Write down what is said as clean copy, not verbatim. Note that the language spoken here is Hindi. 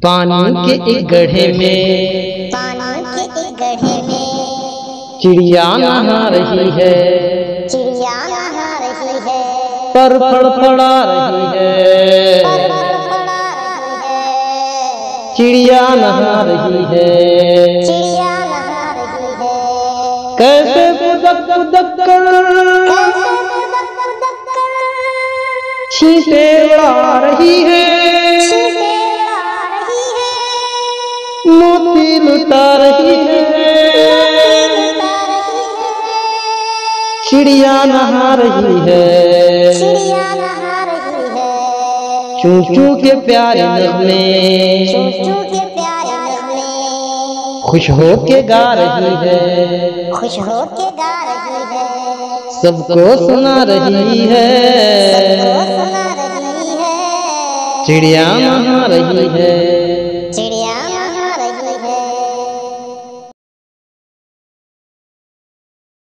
पानी के एक गड्ढे में चिड़िया नहा रही है, पर फड़फड़ा रही है। चिड़िया नहा रही है, कैसे बुदक बुदक कर छींटे उड़ा रही है, मोती लुटा रही है। चिड़िया नहा रही है, चूं चूं के प्यारे नगमे खुश हो के गा रही है, सबको सुना रही है। चिड़िया नहा रही है।